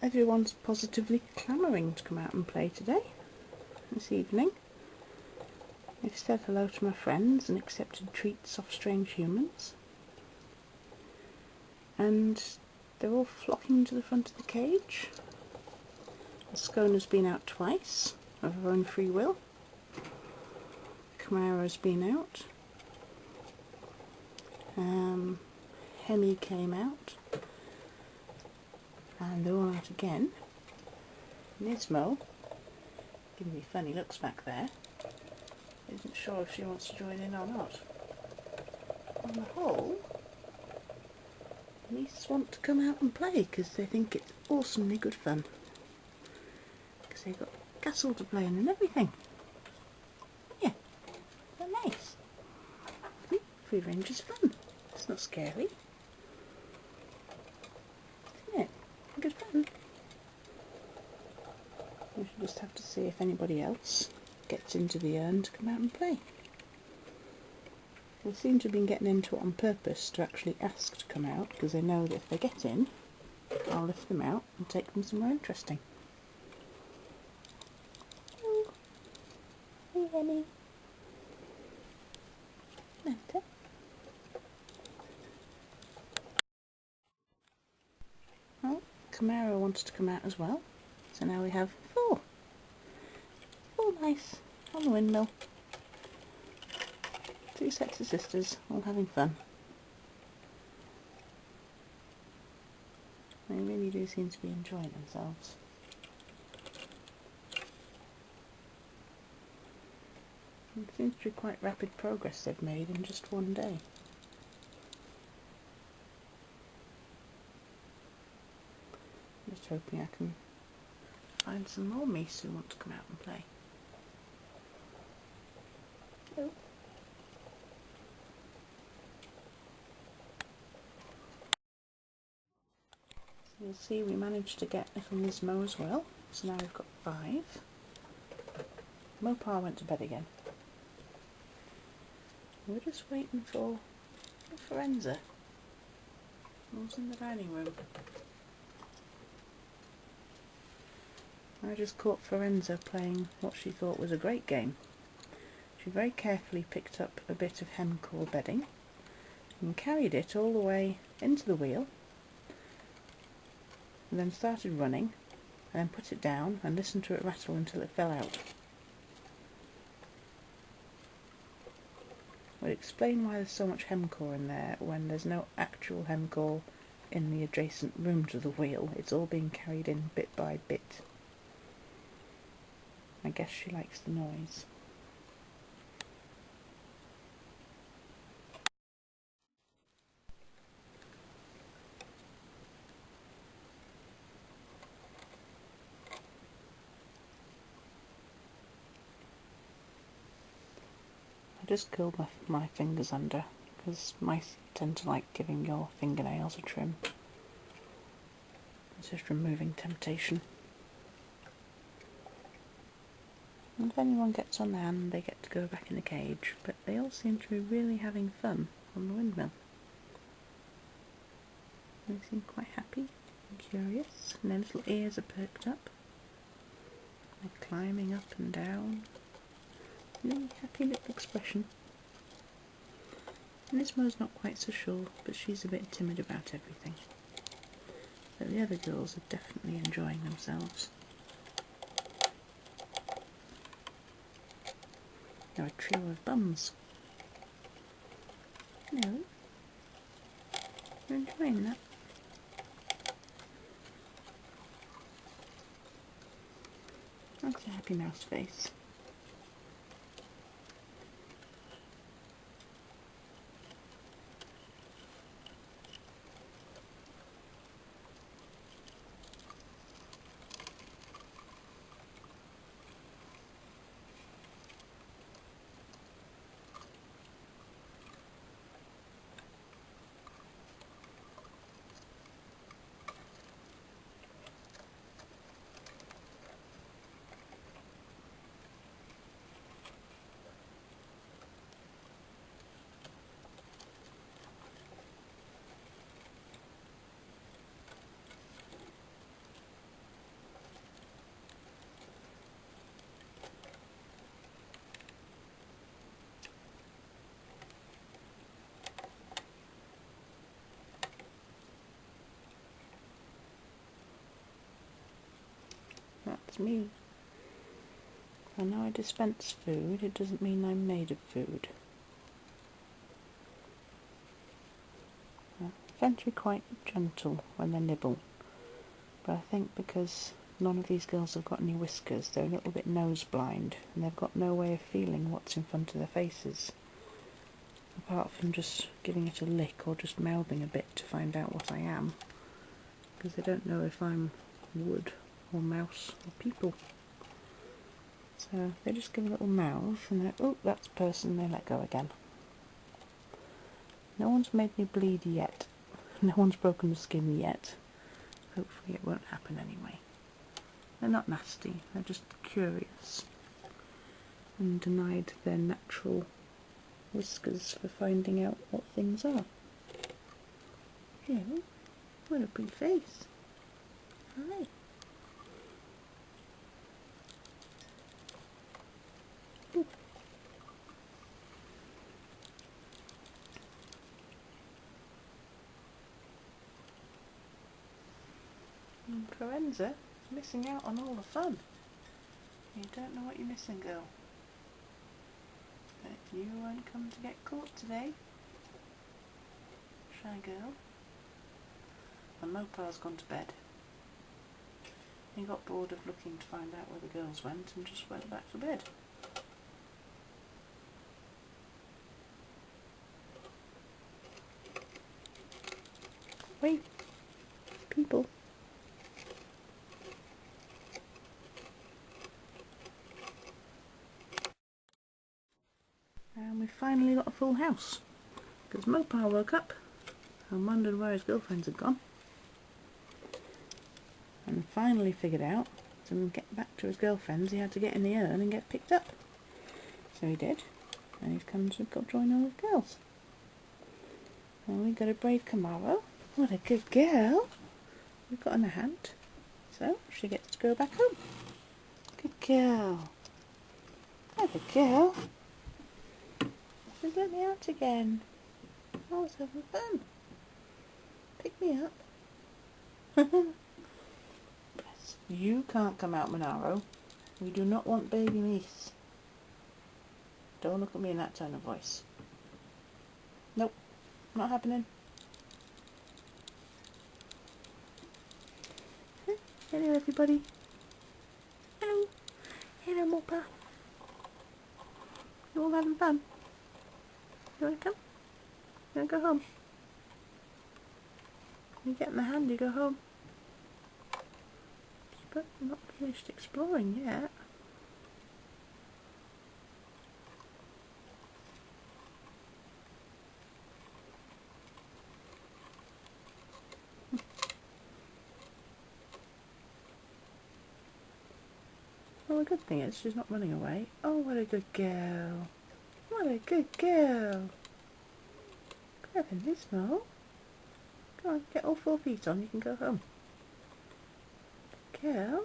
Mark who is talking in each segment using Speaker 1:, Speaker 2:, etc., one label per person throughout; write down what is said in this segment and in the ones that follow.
Speaker 1: Everyone's positively clamouring to come out and play today, this evening. They've said hello to my friends and accepted treats off strange humans. And they're all flocking to the front of the cage. Ascona's been out twice, of her own free will. Camaro's been out. Hemi came out. And they're all out again. Nismo, giving me funny looks back there, isn't sure if she wants to join in or not. On the whole, Niece want to come out and play because they think it's awesomely good fun. Because they've got a castle to play in and everything. Yeah, they're nice. Free range is fun. It's not scary. Isn't it? Good fun. We should just have to see if anybody else gets into the urn to come out and play. They seem to have been getting into it on purpose to actually ask to come out, because they know that if they get in, I'll lift them out and take them somewhere interesting. Oh, hey Hemi. Manta. Oh, Camaro wanted to come out as well, so now we have four. All nice, on the windmill. Two sets of sisters, all having fun. They really do seem to be enjoying themselves. It seems to be quite rapid progress they've made in just one day. Just hoping I can find some more meese who want to come out and play. Oh. So you'll see we managed to get little Nismo as well, so now we've got 5. Mopar went to bed again. We're just waiting for Firenza. Who's in the dining room? I just caught Firenza playing what she thought was a great game. She very carefully picked up a bit of hemcore bedding and carried it all the way into the wheel, and then started running, and then put it down and listened to it rattle until it fell out. Would explain why there's so much hemcore in there when there's no actual hemcore in the adjacent room to the wheel. It's all being carried in bit by bit. I guess she likes the noise. I just curled my fingers under, because mice tend to like giving your fingernails a trim. It's just removing temptation. And if anyone gets on the hand, they get to go back in the cage, but they all seem to be really having fun on the windmill. They seem quite happy and curious, and their little ears are perked up. They're climbing up and down. Really happy little expression. Nismo's not quite so sure, but she's a bit timid about everything. But the other girls are definitely enjoying themselves. They're a trio of bums. No, you're enjoying that. That's a happy mouse face. that's me. I know I dispense food, it doesn't mean I'm made of food. Tend to be quite gentle when they nibble, but I think because none of these girls have got any whiskers, they're a little bit nose blind, and they've got no way of feeling what's in front of their faces, apart from just giving it a lick or just mouthing a bit to find out what I am, because they don't know if I'm wood or mouse or people. So they just give a little mouth and they're, oh, that's a person, they let go again. No one's made me bleed yet. No one's broken the skin yet. Hopefully it won't happen anyway. They're not nasty, they're just curious and denied their natural whiskers for finding out what things are. Ew, what a pretty face. Hi. Firenza is missing out on all the fun. You don't know what you're missing, girl. But you won't come to get caught today. Shy girl. And Mopar's gone to bed. He got bored of looking to find out where the girls went and just went back to bed. Wait, people. And we've finally got a full house, because Mopar woke up and wondered where his girlfriends had gone, and finally figured out to get back to his girlfriends he had to get in the urn and get picked up. So he did, and he's come to join all the girls. And we got a brave Camaro. What a good girl! We've got her hand, so she gets to go back home. Good girl. What a girl. She's let me out again. I was having fun. Pick me up. Yes. You can't come out, Monaro. We do not want baby meat. Don't look at me in that tone of voice. Nope, not happening. Hello everybody. Hello. Hello Mopar. You all having fun? You wanna come? You wanna go home? You get in the hand, you go home. But I'm not finished exploring yet. Well, the good thing is she's not running away. Oh, what a good girl. What a good girl. Clever Nismo. Come on, get all 4 feet on, you can go home. Good girl.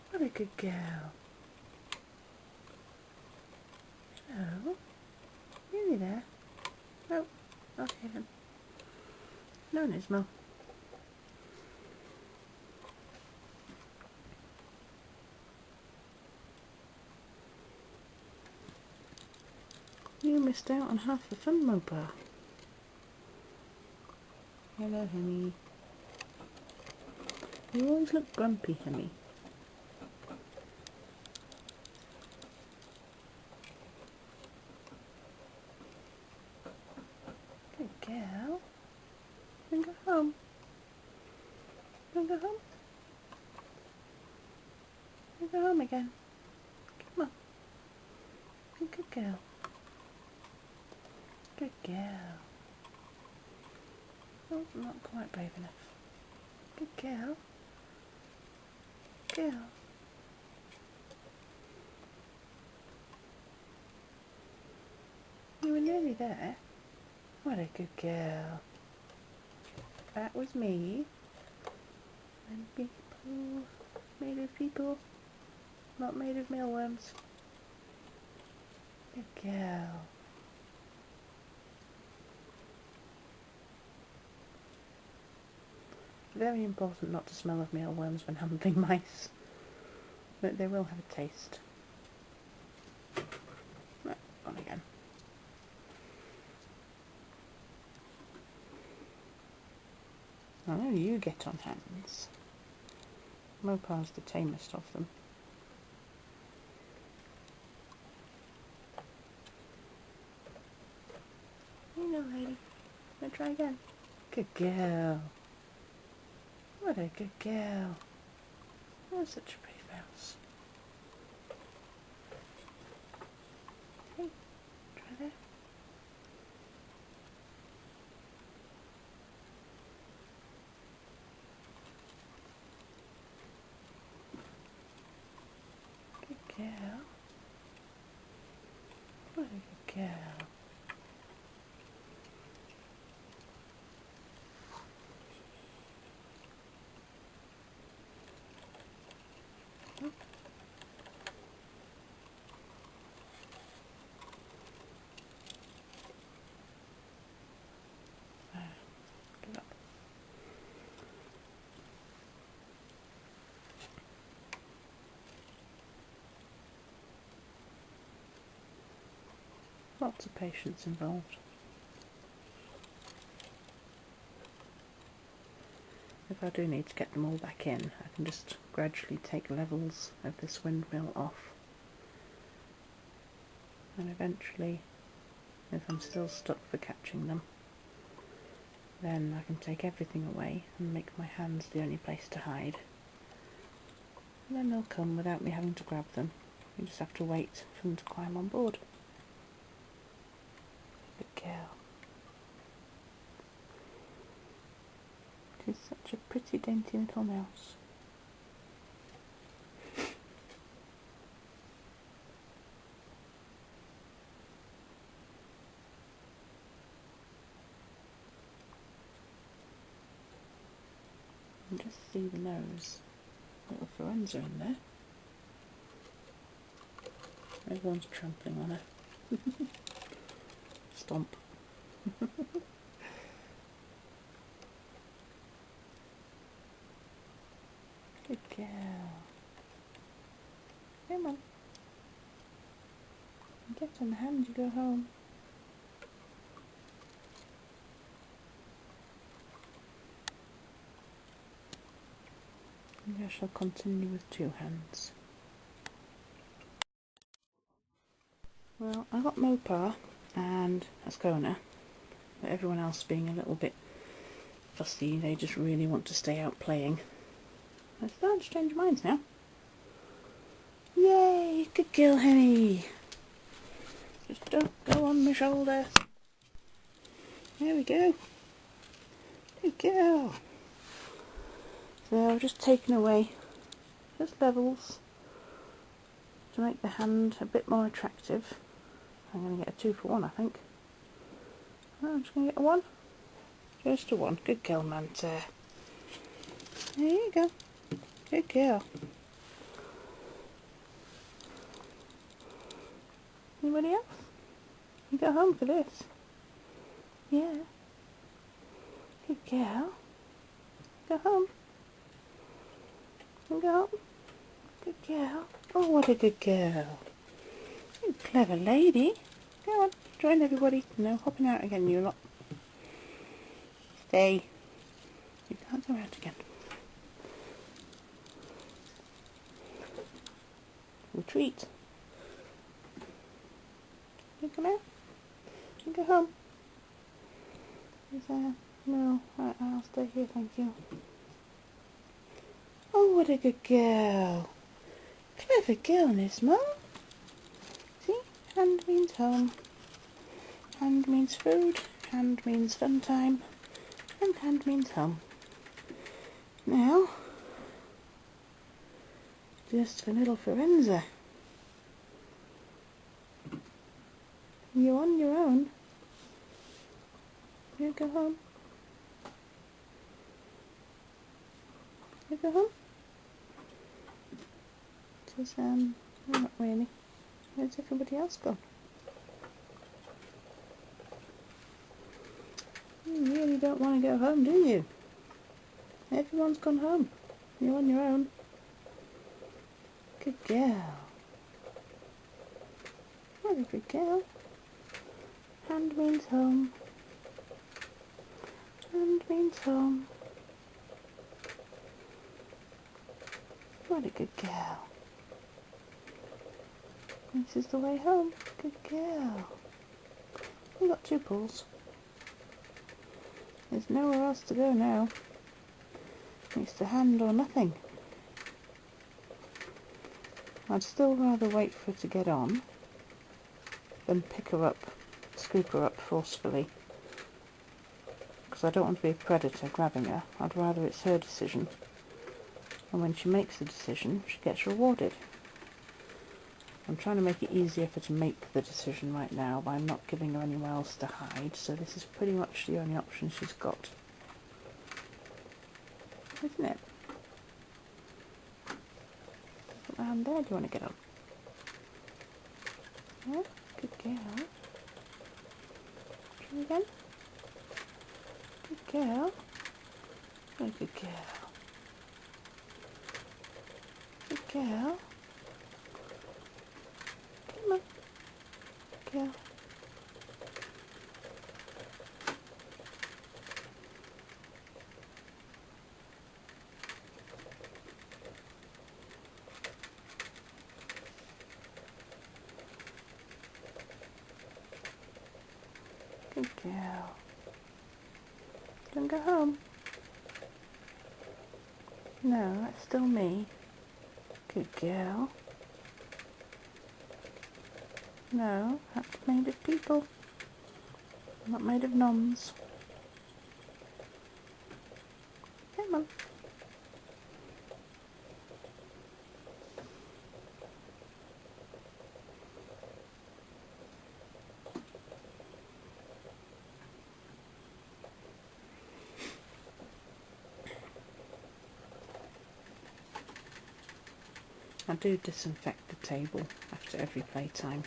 Speaker 1: What a good girl. So, nearly there. Nope, okay then. No Nismo. You missed out on half the fun, Mopar. Hello, Hemi. You always look grumpy, Hemi. Good girl. Then go home. Then go home. Then go home again. Come on. Good girl. Good girl. Oh, not quite brave enough. Good girl. Girl. You were nearly there. What a good girl. That was me. And people, made of people, not made of mealworms. Good girl. very important not to smell of mealworms when handling mice, but they will have a taste. Right, on again. I know you get on hands. Mopar's the tamest of them. You know, lady. Let's try again. Good girl. What a good girl. Oh, such a pretty mouse. Hey, try there. Good girl. What a good girl. Give up. Lots of patience involved. If I do need to get them all back in, I can just gradually take levels of this windmill off. And eventually, if I'm still stuck for catching them, then I can take everything away and make my hands the only place to hide. And then they'll come without me having to grab them. You just have to wait for them to climb on board. Good girl. She's such a pretty dainty little mouse. You can just see the nose. Little Firenza in there. Everyone's trampling on her. Stomp. Good girl. Come on. Get on the hand, you go home. And I shall continue with 2 hands. Well, I got Mopar and Ascona, but everyone else being a little bit fussy, they just really want to stay out playing. I'm starting to change minds now. Yay! Good girl, Hemi! Just don't go on my shoulder. There we go. Good girl. So I've just taken away just levels to make the hand a bit more attractive. I'm going to get a 2 for 1, I think. Oh, I'm just going to get a 1. Just a 1. Good girl, Manta. There you go. Good girl. Anybody else? You go home for this. Yeah. Good girl. Go home. Go home. Good girl. Oh, what a good girl. You clever lady. Go on, join everybody. No, hopping out again, you lot. Stay. You can't go out again. Retreat. You come out. You go home. No, I'll stay here, thank you. Oh, what a good girl. Clever girl, Nismo. See? Hand means home. Hand means food. Hand means fun time. And hand means home. Now, just for little Firenza. You're on your own. You go home. You go home. Because, not really. Where's everybody else gone? You really don't want to go home, do you? Everyone's gone home. You're on your own. Good girl. What a good girl. Hand means home. Hand means home. What a good girl. This is the way home. Good girl. You got 2 pulls. There's nowhere else to go now. It's the hand or nothing. I'd still rather wait for her to get on than pick her up, scoop her up forcefully. Because I don't want to be a predator grabbing her. I'd rather it's her decision. And when she makes the decision, she gets rewarded. I'm trying to make it easier for her to make the decision right now by not giving her anywhere else to hide, so this is pretty much the only option she's got. Isn't it? Put my hand there, do you want to get on? Yeah, good girl. Try again. Good girl. Oh, good girl. Good girl. Come on. Good girl. Good girl. Don't go home. No, that's still me. Good girl. No, that's made of people. Not made of noms. Come on. I do disinfect the table after every playtime.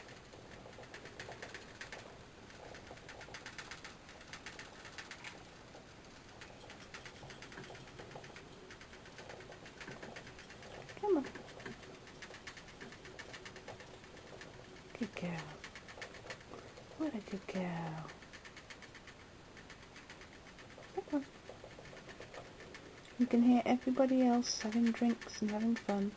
Speaker 1: Come on. Good girl. What a good girl. Come on. You can hear everybody else having drinks and having fun.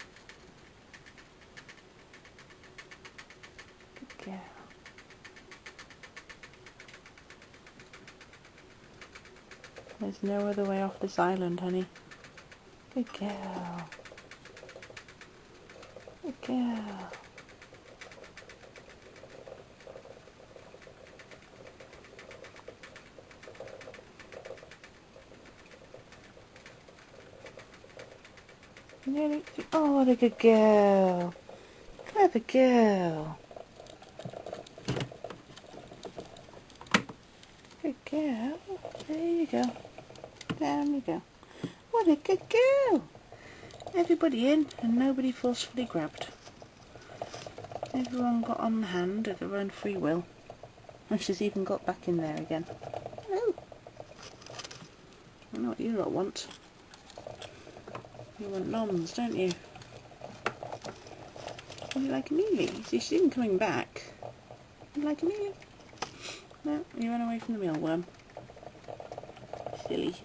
Speaker 1: Good girl. There's no other way off this island, honey. Good girl. Good girl. Oh, what a good girl. Clever girl. Good girl. There you go. Down you go. What a good girl. Everybody in and nobody forcefully grabbed. Everyone got on the hand of their own free will. And she's even got back in there again. Hello. I know what you lot want. You want noms, don't you? You like Amelia? You see, she's even coming back. You like Amelia? No, you ran away from the mealworm. Silly.